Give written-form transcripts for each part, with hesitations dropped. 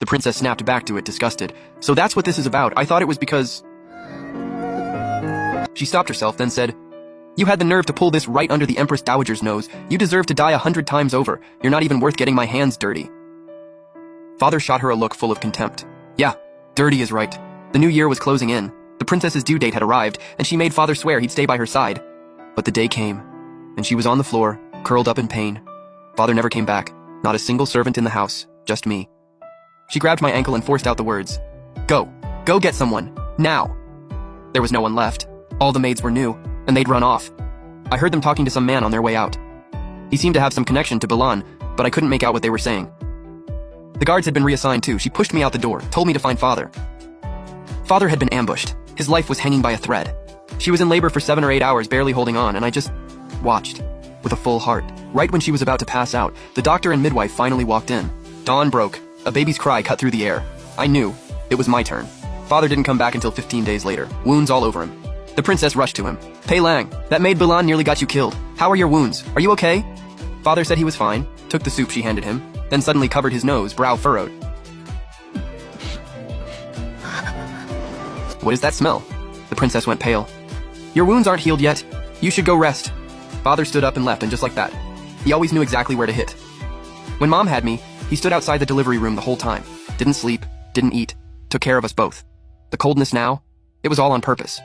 The princess snapped back to it, disgusted. So that's what this is about. I thought it was because... She stopped herself, then said, "You had the nerve to pull this right under the Empress Dowager's nose. You deserve to die 100 times over. You're not even worth getting my hands dirty." Father shot her a look full of contempt. Yeah, dirty is right. The new year was closing in. The princess's due date had arrived, and she made Father swear he'd stay by her side. But the day came, and she was on the floor, curled up in pain. Father never came back. Not a single servant in the house, just me. She grabbed my ankle and forced out the words, "Go. Go get someone. Now." There was no one left. All the maids were new, and they'd run off. I heard them talking to some man on their way out. He seemed to have some connection to Bilan, but I couldn't make out what they were saying. The guards had been reassigned too. She pushed me out the door, told me to find Father. Father had been ambushed. His life was hanging by a thread. She was in labor for 7 or 8 hours, barely holding on, and I just watched, with a full heart. Right when she was about to pass out, the doctor and midwife finally walked in. Dawn broke. A baby's cry cut through the air. I knew. It was my turn. Father didn't come back until 15 days later, wounds all over him. The princess rushed to him. "Pei Lang, that maid Bilan nearly got you killed. How are your wounds? Are you okay?" Father said he was fine, took the soup she handed him, then suddenly covered his nose, brow furrowed. "What is that smell?" The princess went pale. "Your wounds aren't healed yet. You should go rest." Father stood up and left, and just like that. He always knew exactly where to hit. When Mom had me, he stood outside the delivery room the whole time. Didn't sleep, didn't eat, took care of us both. The coldness now, it was all on purpose.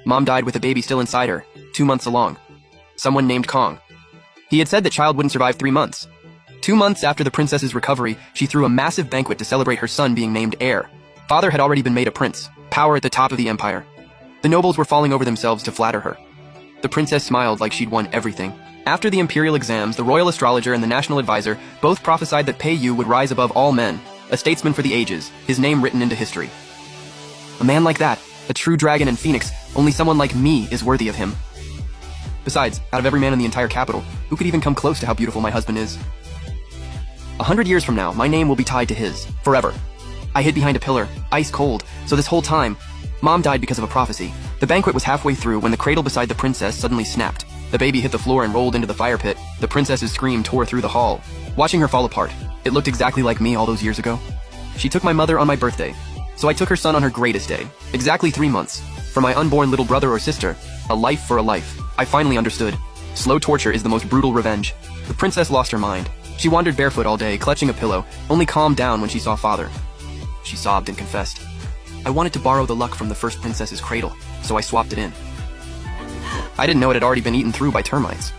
Mom died with a baby still inside her, 2 months along. Someone named Kong. He had said the child wouldn't survive 3 months. 2 months after the princess's recovery, she threw a massive banquet to celebrate her son being named heir. Father had already been made a prince, power at the top of the empire. The nobles were falling over themselves to flatter her. The princess smiled like she'd won everything. After the imperial exams, the royal astrologer and the national advisor both prophesied that Pei Yu would rise above all men, a statesman for the ages, his name written into history. A man like that, a true dragon and phoenix, only someone like me is worthy of him. Besides, out of every man in the entire capital, who could even come close to how beautiful my husband is? 100 years from now, my name will be tied to his, forever. I hid behind a pillar, ice cold, so this whole time, Mom died because of a prophecy. The banquet was halfway through when the cradle beside the princess suddenly snapped. The baby hit the floor and rolled into the fire pit. The princess's scream tore through the hall. Watching her fall apart, it looked exactly like me all those years ago. She took my mother on my birthday, so I took her son on her greatest day. Exactly 3 months. For my unborn little brother or sister, a life for a life. I finally understood. Slow torture is the most brutal revenge. The princess lost her mind. She wandered barefoot all day, clutching a pillow, only calmed down when she saw Father. She sobbed and confessed. I wanted to borrow the luck from the first princess's cradle, so I swapped it in. I didn't know it had already been eaten through by termites.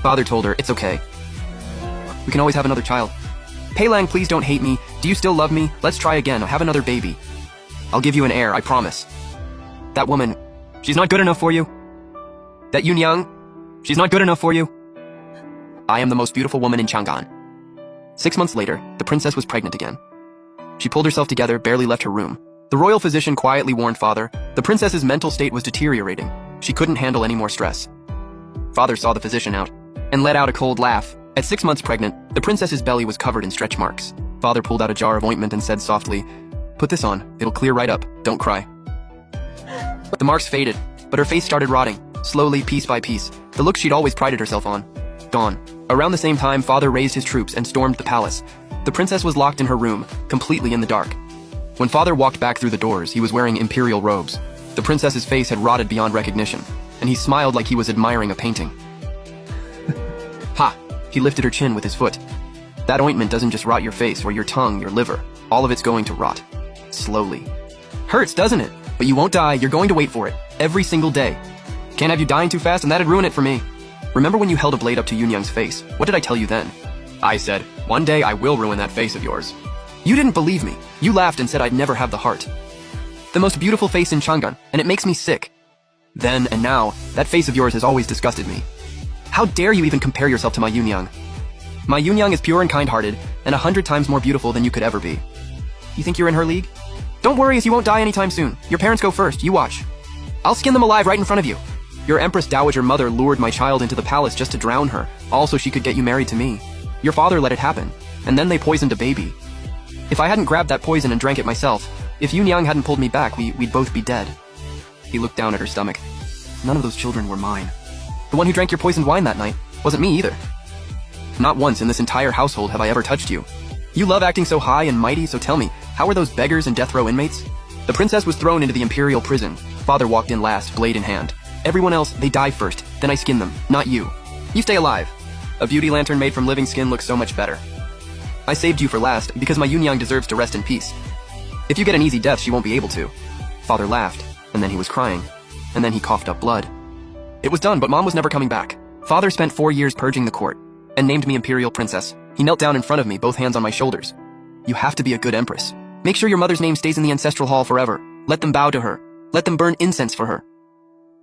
Father told her, "It's okay. We can always have another child. Pei Lang, please don't hate me. Do you still love me? Let's try again. I'll have another baby. I'll give you an heir, I promise. That woman, she's not good enough for you. That Yun Yang, she's not good enough for you. I am the most beautiful woman in Chang'an." 6 months later, the princess was pregnant again. She pulled herself together, barely left her room. The royal physician quietly warned Father, the princess's mental state was deteriorating. She couldn't handle any more stress. Father saw the physician out, and let out a cold laugh. At 6 months pregnant, the princess's belly was covered in stretch marks. Father pulled out a jar of ointment and said softly, "Put this on, it'll clear right up, don't cry." The marks faded, but her face started rotting, slowly, piece by piece. The look she'd always prided herself on. Gone. Around the same time, Father raised his troops and stormed the palace. The princess was locked in her room, completely in the dark. When Father walked back through the doors, he was wearing imperial robes. The princess's face had rotted beyond recognition, and he smiled like he was admiring a painting. Ha! He lifted her chin with his foot. That ointment doesn't just rot your face or your tongue, your liver. All of it's going to rot. Slowly. Hurts, doesn't it? But you won't die, you're going to wait for it. Every single day. Can't have you dying too fast, and that'd ruin it for me. Remember when you held a blade up to Yun Yang's face? What did I tell you then? I said, "One day I will ruin that face of yours." You didn't believe me. You laughed and said I'd never have the heart. The most beautiful face in Chang'an, and it makes me sick. Then and now, that face of yours has always disgusted me. How dare you even compare yourself to my Yun Yang? My Yun Yang is pure and kind-hearted, and 100 times more beautiful than you could ever be. You think you're in her league? Don't worry, as you won't die anytime soon. Your parents go first, you watch. I'll skin them alive right in front of you. Your Empress Dowager mother lured my child into the palace just to drown her, all so she could get you married to me. Your father let it happen, and then they poisoned a baby. If I hadn't grabbed that poison and drank it myself, if Yun Yang hadn't pulled me back, we'd both be dead. He looked down at her stomach. None of those children were mine. The one who drank your poisoned wine that night wasn't me either. Not once in this entire household have I ever touched you. You love acting so high and mighty, so tell me, how are those beggars and death row inmates? The princess was thrown into the imperial prison. Father walked in last, blade in hand. Everyone else, they die first, then I skin them, not you. You stay alive. A beauty lantern made from living skin looks so much better. I saved you for last, because my Yunyang deserves to rest in peace. If you get an easy death, she won't be able to. Father laughed, and then he was crying, and then he coughed up blood. It was done, but Mom was never coming back. Father spent 4 years purging the court, and named me Imperial Princess. He knelt down in front of me, both hands on my shoulders. You have to be a good empress. Make sure your mother's name stays in the ancestral hall forever. Let them bow to her. Let them burn incense for her.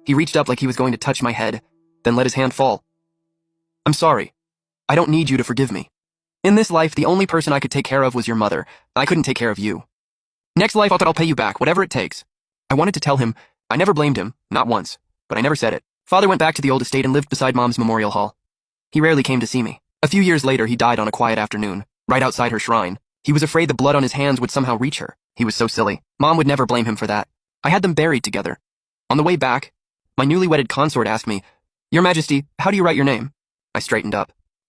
He reached up like he was going to touch my head, then let his hand fall. I'm sorry. I don't need you to forgive me. In this life, the only person I could take care of was your mother. I couldn't take care of you. Next life, I'll pay you back, whatever it takes. I wanted to tell him. I never blamed him, not once, but I never said it. Father went back to the old estate and lived beside Mom's memorial hall. He rarely came to see me. A few years later, he died on a quiet afternoon, right outside her shrine. He was afraid the blood on his hands would somehow reach her. He was so silly. Mom would never blame him for that. I had them buried together. On the way back, my newly wedded consort asked me, Your Majesty, how do you write your name? I straightened up.